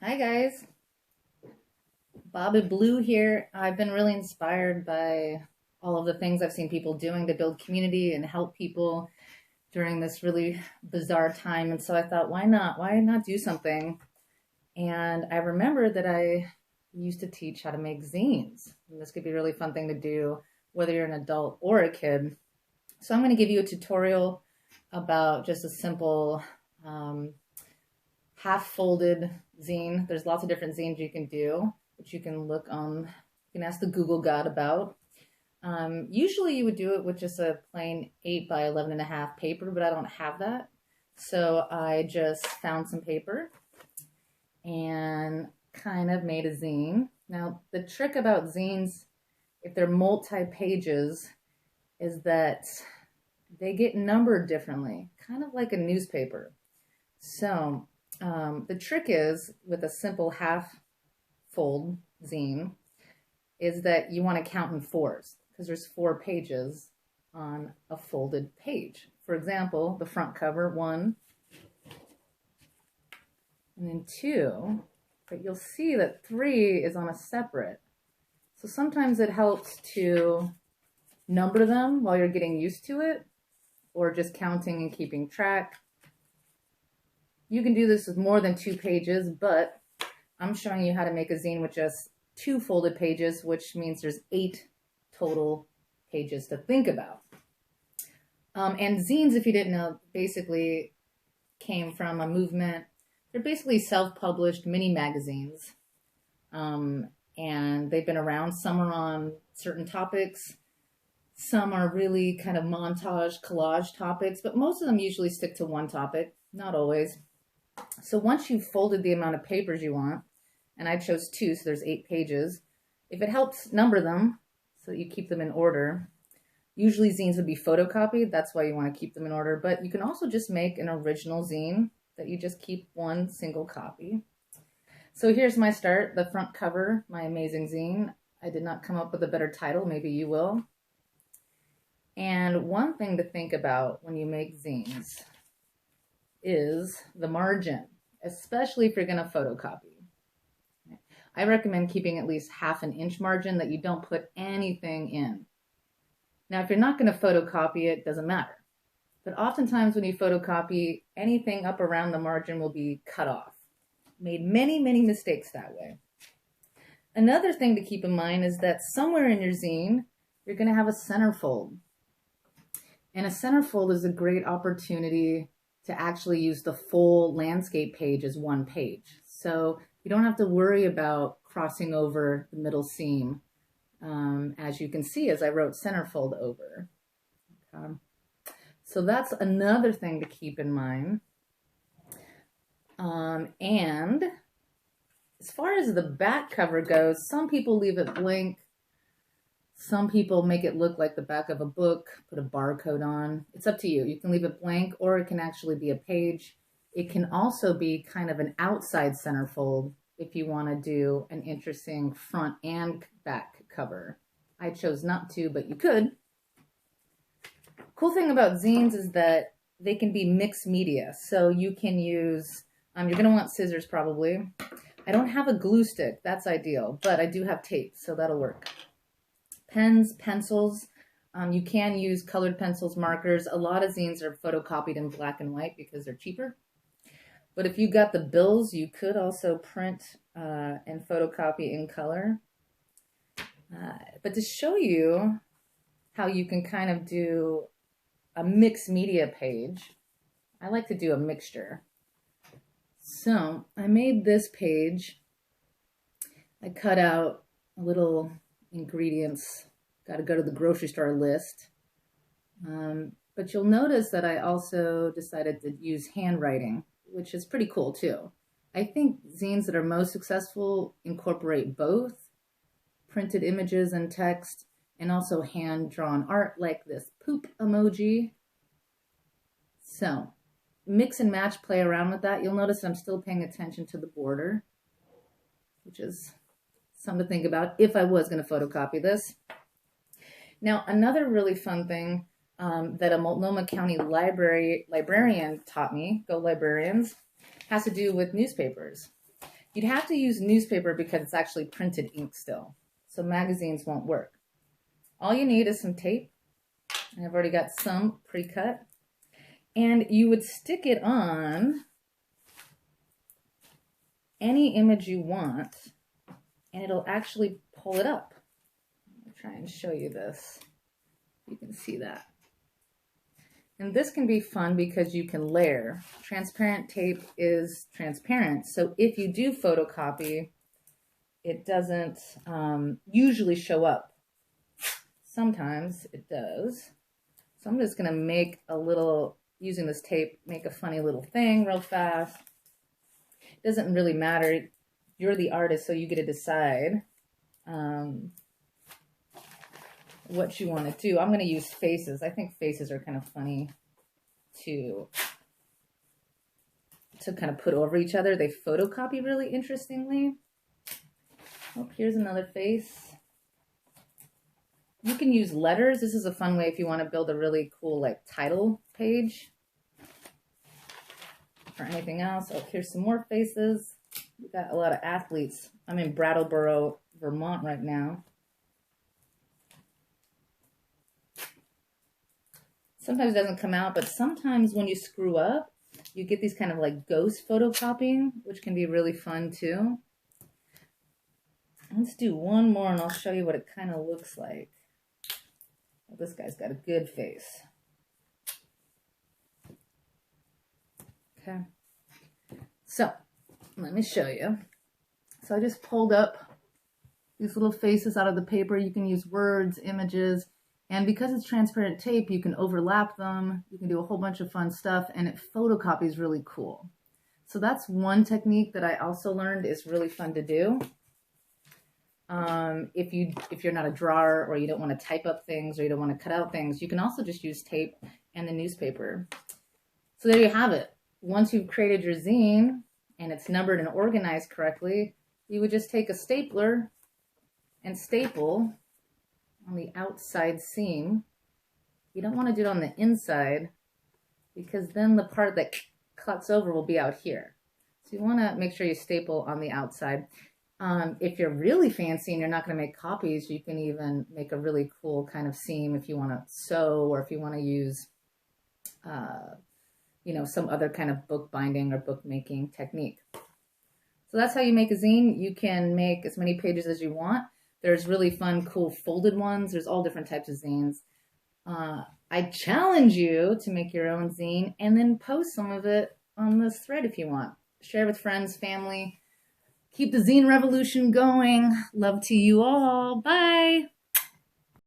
Hi guys, Bobby Blue here. I've been really inspired by all of the things I've seen people doing to build community and help people during this really bizarre time. And so I thought, why not? Why not do something? And I remember that I used to teach how to make zines. And this could be a really fun thing to do, whether you're an adult or a kid. So I'm going to give you a tutorial about just a simple half-folded zine. There's lots of different zines you can do, which you can look on, you can ask the Google God about. Usually you would do it with just a plain 8 by 11.5 paper, but I don't have that. So I just found some paper and kind of made a zine. Now, the trick about zines, if they're multi-pages, is that they get numbered differently, kind of like a newspaper. So the trick is, with a simple half fold zine, is that you want to count in fours because there's 4 pages on a folded page. For example, the front cover, 1, and then 2, but you'll see that 3 is on a separate. So sometimes it helps to number them while you're getting used to it, or just counting and keeping track. You can do this with more than 2 pages, but I'm showing you how to make a zine with just 2 folded pages, which means there's 8 total pages to think about. And zines, if you didn't know, basically came from a movement. They're basically self-published mini magazines, and they've been around. Some are on certain topics. Some are really kind of montage, collage topics, but most of them usually stick to one topic, not always. So once you've folded the amount of papers you want, and I chose 2, so there's 8 pages, if it helps, number them so that you keep them in order. Usually zines would be photocopied, that's why you want to keep them in order, but you can also just make an original zine that you just keep one single copy. So here's my start, the front cover, my amazing zine. I did not come up with a better title, maybe you will. And one thing to think about when you make zines is the margin, especially if you're going to photocopy. I recommend keeping at least 1/2 inch margin that you don't put anything in. Now, if you're not going to photocopy it, doesn't matter. But oftentimes when you photocopy, anything up around the margin will be cut off. Made many, many mistakes that way. Another thing to keep in mind is that somewhere in your zine, you're going to have a centerfold. And a centerfold is a great opportunity to actually use the full landscape page as one page. So you don't have to worry about crossing over the middle seam, as you can see as I wrote centerfold over. Okay. So that's another thing to keep in mind. And as far as the back cover goes, some people leave it blank. Some people make it look like the back of a book, put a barcode on. It's up to you. You can leave it blank, or it can actually be a page. It can also be kind of an outside centerfold if you want to do an interesting front and back cover. I chose not to, but you could. Cool thing about zines is that they can be mixed media. So you can use, you're going to want scissors probably. I don't have a glue stick. That's ideal, but I do have tape, so that'll work. Pens, pencils, you can use colored pencils, markers. A lot of zines are photocopied in black and white because they're cheaper. But if you got the bills, you could also print and photocopy in color. But to show you how you can kind of do a mixed media page, I like to do a mixture. So I made this page. I cut out a little ingredients, got to go to the grocery store list. But you'll notice that I also decided to use handwriting, which is pretty cool too. I think zines that are most successful incorporate both printed images and text and also hand-drawn art like this poop emoji. So mix and match, play around with that. You'll notice I'm still paying attention to the border, which is something to think about if I was going to photocopy this. Now, another really fun thing that a Multnomah County librarian taught me, go librarians, has to do with newspapers. You'd have to use newspaper because it's actually printed ink still. So magazines won't work. All you need is some tape. I've already got some pre-cut. And you would stick it on any image you want, and it'll actually pull it up. I'll try and show you this. You can see that. And this can be fun because you can layer. Transparent tape is transparent, so if you do photocopy, it doesn't usually show up. Sometimes it does. So I'm just going to make a little, using this tape, make a funny little thing real fast. It doesn't really matter. You're the artist, so you get to decide what you want to do. I'm going to use faces. I think faces are kind of funny to kind of put over each other. They photocopy really interestingly. Oh, here's another face. You can use letters. This is a fun way if you want to build a really cool like title page or anything else. Oh, here's some more faces. We got a lot of athletes. I'm in Brattleboro, Vermont right now. Sometimes it doesn't come out, but sometimes when you screw up, you get these kind of like ghost photocopying, which can be really fun too. Let's do one more and I'll show you what it kind of looks like. Well, this guy's got a good face. Okay. So, let me show you. So I just pulled up these little faces out of the paper. You can use words, images, and because it's transparent tape, you can overlap them. You can do a whole bunch of fun stuff, and it photocopies really cool. So that's one technique that I also learned is really fun to do. If you're not a drawer or you don't want to type up things or you don't want to cut out things, you can also just use tape and the newspaper. So there you have it. Once you've created your zine and it's numbered and organized correctly, you would just take a stapler and staple on the outside seam. You don't want to do it on the inside because then the part that cuts over will be out here. So you want to make sure you staple on the outside. If you're really fancy and you're not going to make copies, you can even make a really cool kind of seam if you want to sew or if you want to use, you know, some other kind of book binding or book making technique. So that's how you make a zine. You can make as many pages as you want. There's really fun, cool folded ones. There's all different types of zines. I challenge you to make your own zine and then post some of it on this thread if you want. Share with friends, family. Keep the zine revolution going. Love to you all. Bye.